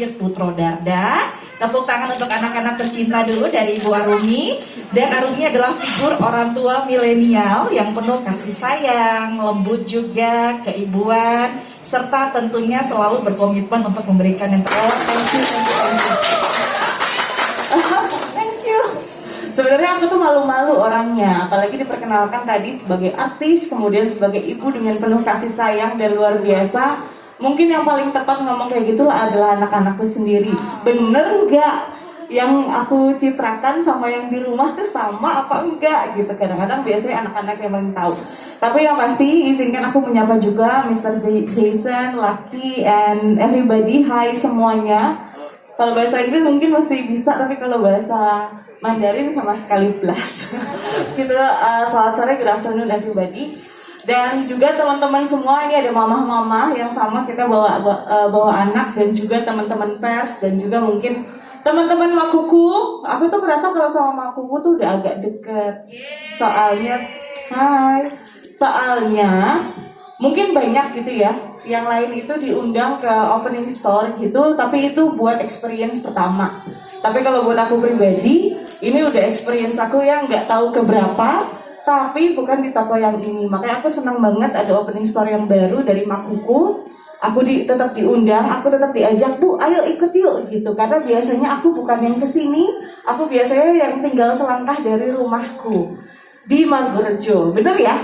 Rashid Putro Darda. Tepuk tangan untuk anak-anak tercinta dulu dari Ibu Arumi. Dan Arumi adalah figur orang tua milenial yang penuh kasih sayang, lembut juga, keibuan, serta tentunya selalu berkomitmen untuk memberikan yang terbaik. Thank you. Sebenarnya aku tuh malu-malu orangnya, apalagi diperkenalkan tadi sebagai artis, kemudian sebagai ibu dengan penuh kasih sayang dan luar biasa. Mungkin yang paling tepat ngomong kayak gitu adalah anak-anakku sendiri. Bener nggak? Yang aku citrakan sama yang di rumah tuh sama apa enggak gitu. Kadang-kadang biasanya anak-anak yang paling tahu. Tapi yang pasti izinkan aku menyapa juga Mr. Jason, Lucky, and everybody. Hai semuanya. Kalau bahasa Inggris mungkin masih bisa, tapi kalau bahasa Mandarin sama sekali plus. Gitu. Selamat sore, good afternoon everybody. Dan juga teman-teman semua, ini ada mama-mama yang sama kita bawa anak, dan juga teman-teman pers, dan juga mungkin teman-teman Makuku. Aku tuh kerasa kalau sama Makuku tuh udah agak deket. Soalnya mungkin banyak gitu ya yang lain itu diundang ke opening store gitu, tapi itu buat experience pertama. Tapi kalau buat aku pribadi, ini udah experience aku yang nggak tahu keberapa, tapi bukan di toko yang ini. Makanya aku senang banget ada opening store yang baru dari Makuku. Aku tetap diundang, aku tetap diajak, Bu, ayo ikut yuk gitu. Karena biasanya aku bukan yang kesini, aku biasanya yang tinggal selangkah dari rumahku di Margorejo, bener ya?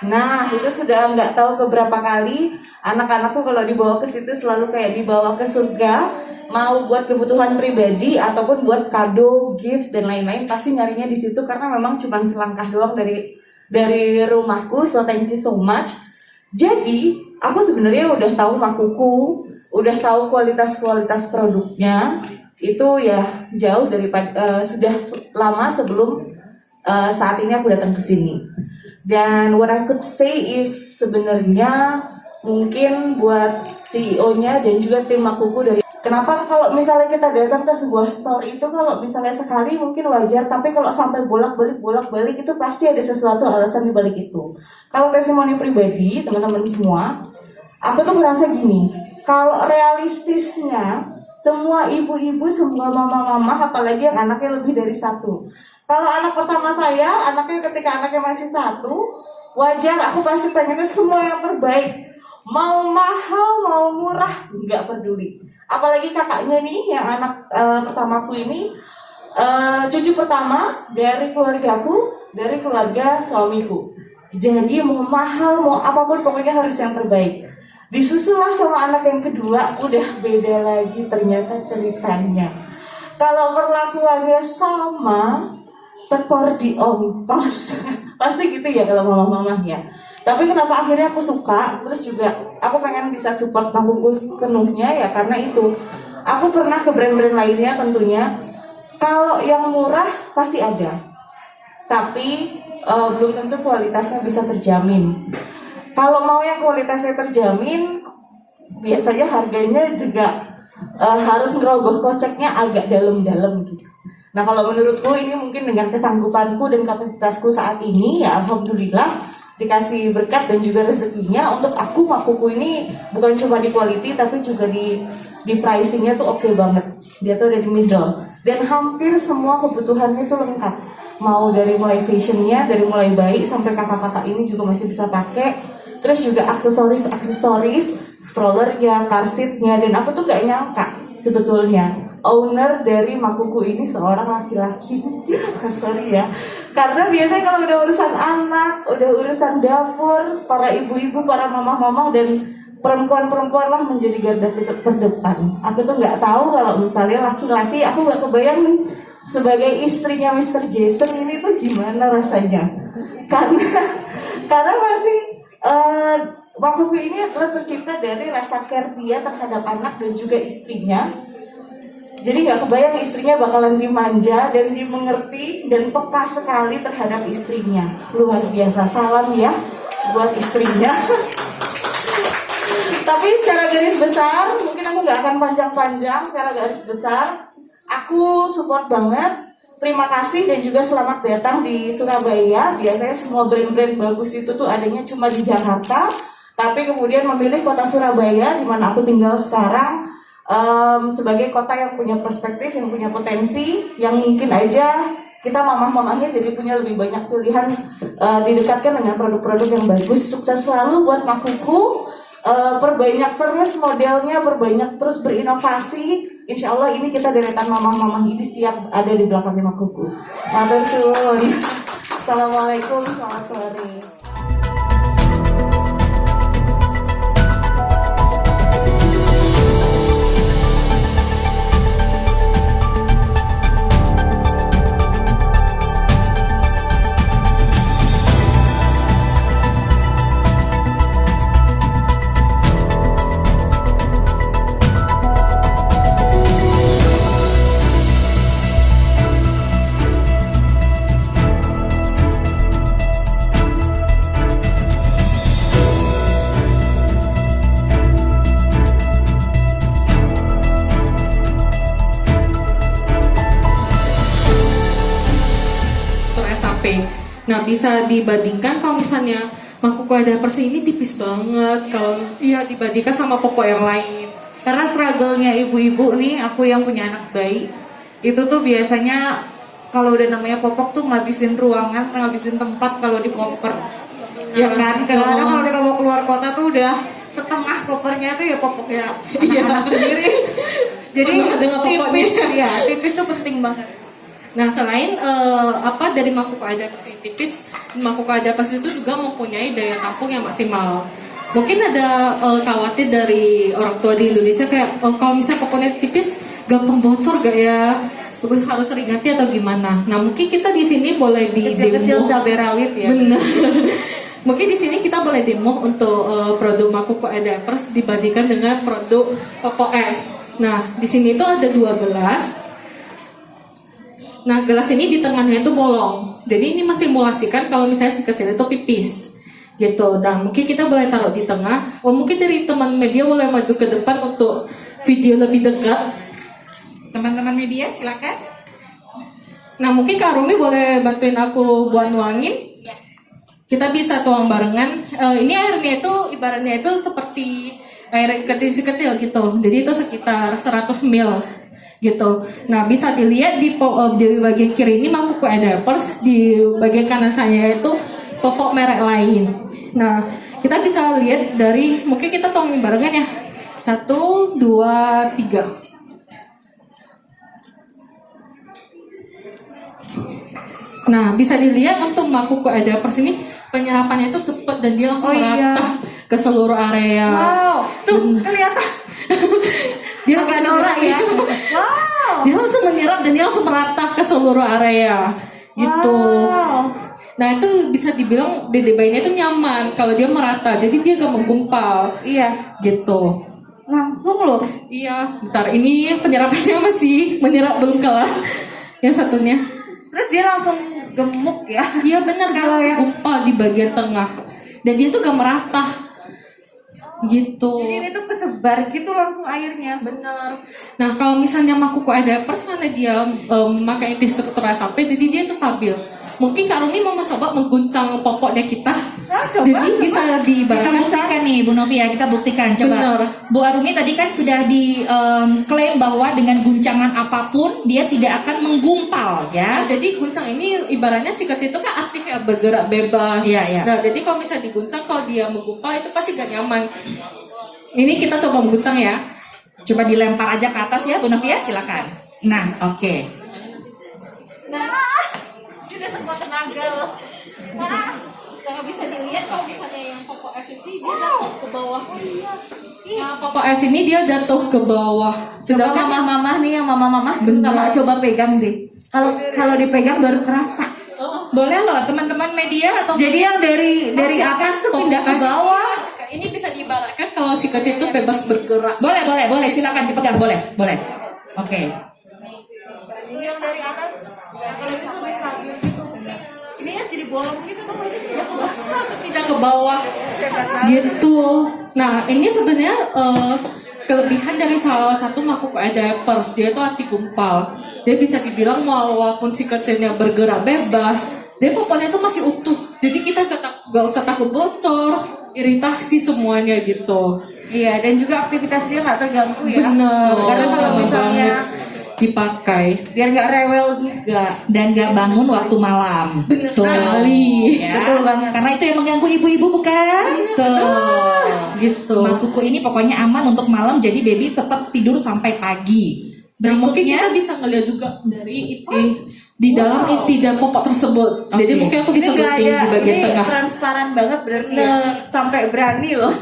Nah, itu sudah nggak tahu keberapa kali anak-anakku kalau dibawa ke situ selalu kayak dibawa ke surga. Mau buat kebutuhan pribadi ataupun buat kado, gift dan lain-lain, pasti nyarinya di situ karena memang cuma selangkah doang dari rumahku. So thank you so much. Jadi aku sebenarnya udah tahu Makuku, udah tahu kualitas produknya itu ya jauh daripada sudah lama sebelum saat ini aku datang ke sini. Dan what I could say is sebenarnya mungkin buat CEO-nya dan juga tim Makuku dari kenapa kalau misalnya kita datang ke sebuah store itu kalau misalnya sekali mungkin wajar, tapi kalau sampai bolak-balik itu pasti ada sesuatu alasan di balik itu. Kalau testimoni pribadi teman-teman semua, aku tuh merasa gini, kalau realistisnya semua ibu-ibu, semua mama-mama, apalagi yang anaknya lebih dari satu. Kalau anak pertama saya, ketika anaknya masih satu, wajar aku pasti pengennya semua yang terbaik. Mau mahal, mau murah, nggak peduli. Apalagi kakaknya nih, yang anak pertamaku ini, cucu pertama dari keluargaku, dari keluarga suamiku. Jadi mau mahal, mau apapun pokoknya harus yang terbaik. Disusulah sama anak yang kedua, udah beda lagi ternyata ceritanya. Kalau perlakuannya sama, tekor di ongkos. Pasti gitu ya kalau mama-mama ya. Tapi kenapa akhirnya aku suka, terus juga aku pengen bisa support Makuku penuhnya ya karena itu. Aku pernah ke brand-brand lainnya tentunya. Kalau yang murah pasti ada, tapi belum tentu kualitasnya bisa terjamin. Kalau mau yang kualitasnya terjamin, biasanya harganya juga harus ngerogoh koceknya agak dalam-dalam gitu. Nah kalau menurutku ini mungkin dengan kesanggupanku dan kapasitasku saat ini ya alhamdulillah dikasih berkat dan juga rezekinya untuk aku Makuku ini bukan cuma di quality tapi juga di pricingnya tuh oke banget. Dia tuh ada di middle dan hampir semua kebutuhannya tuh lengkap. Mau dari mulai fashionnya, dari mulai bayi sampai kakak-kakak ini juga masih bisa pakai. Terus juga aksesoris, strollernya, car seatnya, dan aku tuh gak nyangka sebetulnya owner dari Makuku ini seorang laki-laki. Sorry ya, karena biasanya kalau udah urusan anak, udah urusan dapur, para ibu-ibu, para mama-mama dan perempuan-perempuan lah menjadi garda terdepan. Aku tuh nggak tahu kalau misalnya laki-laki, aku nggak kebayang nih sebagai istrinya Mr. Jason ini tuh gimana rasanya. Karena masih Makuku ini adalah tercipta dari rasa care dia terhadap anak dan juga istrinya. Jadi nggak kebayang istrinya bakalan dimanja dan dimengerti dan peka sekali terhadap istrinya. Luar biasa, salam ya buat istrinya. Tapi secara garis besar, mungkin aku nggak akan panjang-panjang. Secara garis besar, aku support banget. Terima kasih dan juga selamat datang di Surabaya. Biasanya semua brand-brand bagus itu tuh adanya cuma di Jakarta. Tapi kemudian memilih kota Surabaya, di mana aku tinggal sekarang. sebagai kota yang punya perspektif, yang punya potensi, yang mungkin aja kita mamah-mamahnya jadi punya lebih banyak pilihan, didekatkan dengan produk-produk yang bagus. Sukses selalu buat Makuku, perbanyak terus modelnya, perbanyak terus berinovasi. Insya Allah ini kita deretan mamah-mamah ini siap ada di belakang Makuku. Matur suwun. Assalamualaikum, selamat sore. Nah, bisa dibandingkan kalau misalnya Makuku Diapers ini tipis banget kalau dibandingkan sama popok yang lain. Karena struggle-nya ibu-ibu nih, aku yang punya anak bayi, itu tuh biasanya kalau udah namanya popok tuh ngabisin ruangan, ngabisin tempat kalau di koper. Ya kan? Kadang-kadang kalau kita mau keluar kota tuh udah setengah kopernya tuh ya popoknya anak sendiri. Jadi tipis, ya tipis tuh penting banget. Nah, selain dari Makuku Diapers yang tipis, Makuku Diapers itu juga mempunyai daya tampung yang maksimal. Mungkin ada khawatir dari orang tua di Indonesia kayak kalau misalnya popoknya tipis gampang bocor gak ya? Harus sering ganti atau gimana? Nah, mungkin kita di sini boleh di kecil-kecil demo. cabai rawit ya. Benar. Mungkin di sini kita boleh demo untuk produk Makuku Diapers dibandingkan dengan produk Popok S. Nah, di sini itu ada 2 gelas. Nah, gelas ini di tengahnya itu bolong. Jadi ini mensimulasikan kalau misalnya si kecil itu pipis. Gitu. Dan mungkin kita boleh taruh di tengah. Mungkin dari teman media boleh maju ke depan untuk video lebih dekat. Teman-teman media silakan. Nah, mungkin Kak Rumi boleh bantuin aku buat nuangin. Kita bisa tuang barengan. Ini airnya itu ibaratnya itu seperti air kecil-kecil gitu. Jadi itu sekitar 100 ml. Gitu. Nah, bisa dilihat di bagian kiri ini Makuku Diapers, di bagian kanan saya itu popok merek lain. Nah, kita bisa lihat dari, mungkin kita tuangin barengan ya. 1, 2, 3. Nah, bisa dilihat untuk Makuku Diapers ini penyerapannya itu cepat dan dia langsung merata ke seluruh area. Wow, tuh kelihatan. Dia agak norak ya. Wow. Dia langsung menyerap dan dia langsung merata ke seluruh area. Gitu. Wow. Nah, itu bisa dibilang dede bayinya itu nyaman kalau dia merata. Jadi dia gak menggumpal. Iya. Gitu. Langsung loh. Iya. Bentar, ini penyerapannya masih menyerap belum kalah. Yang satunya. Terus dia langsung gemuk ya. Iya benar, dia Kalau langsung yang- gumpal di bagian tengah. Dan dia tuh gak merata. Gitu. Jadi ini tuh kesebar gitu langsung airnya. Bener. Nah, kalau misalnya Makuku Diapers karena dia memakai struktur SAP, jadi dia itu stabil. Mungkin Kak Rumi mau mencoba mengguncang popoknya kita. Nah, coba, Jadi coba. bisa Kita diibaratkan. buktikan nih Bu Novia, kita buktikan. Coba. Benar. Bu Arumi tadi kan sudah diklaim bahwa dengan guncangan apapun dia tidak akan menggumpal Nah, ya. jadi guncang ini ibaratnya si kecil itu kan aktif ya, bergerak bebas. Iya, iya. Nah, jadi kalau misalnya diguncang, kalau dia menggumpal itu pasti gak nyaman. Ini kita coba mengguncang ya. Coba dilempar aja ke atas ya Bu Novia, silakan. Nah, oke. Sudah semua tenaga loh. Kalau bisa dilihat kalau misalnya yang popok es ini dia jatuh ke bawah. Nah, popok es ini dia jatuh ke bawah. Coba Sedangkan mama-mama nih, yang mama-mama Benar. coba pegang deh. Kalau dipegang baru kerasa. Boleh loh teman-teman media atau Jadi yang dari atas tuh pindah ke bawah. Ini bisa diibaratkan kalau si kecil itu bebas bergerak. boleh, silakan dipegang, boleh. Oke. Ini yang dari atas. Kalau itu lebih stabil gitu. Ini ya jadi bolong gitu tuh. Langsung pindah ke bawah. Gitu. Nah, ini sebenarnya kelebihan dari salah satu Makuku Diapers. Dia tuh anti gumpal. Dia bisa dibilang walaupun si kecilnya bergerak bebas, dia popoknya itu masih utuh. Jadi kita gak usah takut bocor. iritasi semuanya gitu. Iya, dan juga aktivitas dia nggak terganggu ya. Bener. Karena kalau Gampang misalnya banget dipakai. biar nggak rewel juga. Dan gak bangun waktu malam. Bener Tuh. sekali. Ya. Betul banget. Karena itu yang mengganggu ibu-ibu bukan? Tuh. Gitu. Makuku ini pokoknya aman untuk malam, jadi baby tetap tidur sampai pagi. Dan mungkin Berikutnya, kita bisa ngeliat juga dari inti di dalam inti dan popok tersebut. Jadi Oke. mungkin aku bisa Ini nggak gunting ada, di bagian ini tengah. transparan banget berarti ya. Bener. Sampai berani loh.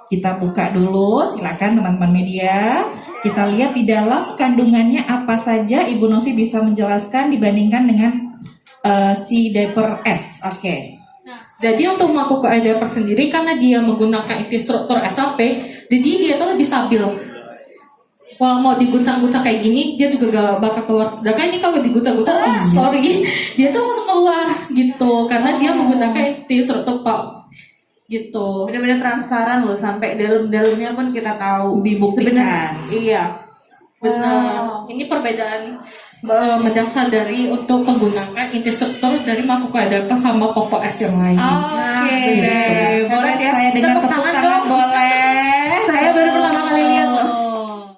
kita buka dulu, silakan teman-teman media. Kita lihat di dalam kandungannya apa saja. Ibu Novi bisa menjelaskan dibandingkan dengan si diaper S. Oke. Jadi untuk Makuku diaper sendiri karena dia menggunakan inti struktur SAP, jadi dia tuh lebih stabil. Wah, mau diguncang-guncang kayak gini, dia juga gak bakal keluar. Sedangkan ini kalau diguncang-guncang, sorry, dia tuh masuk keluar gitu, karena dia menggunakan inti struktur pop gitu. Benar-benar transparan loh, sampai dalam-dalamnya pun kita tahu. Dibuktikan. Sebenarnya- Iya. Benar. Ini perbedaan mendasar dari untuk menggunakan inti struktur dari Makuku diaper sama popok S yang lain. Oke, Nah, boleh hebat ya. saya dengar Tepuk tepuk tangan tangan dong. boleh.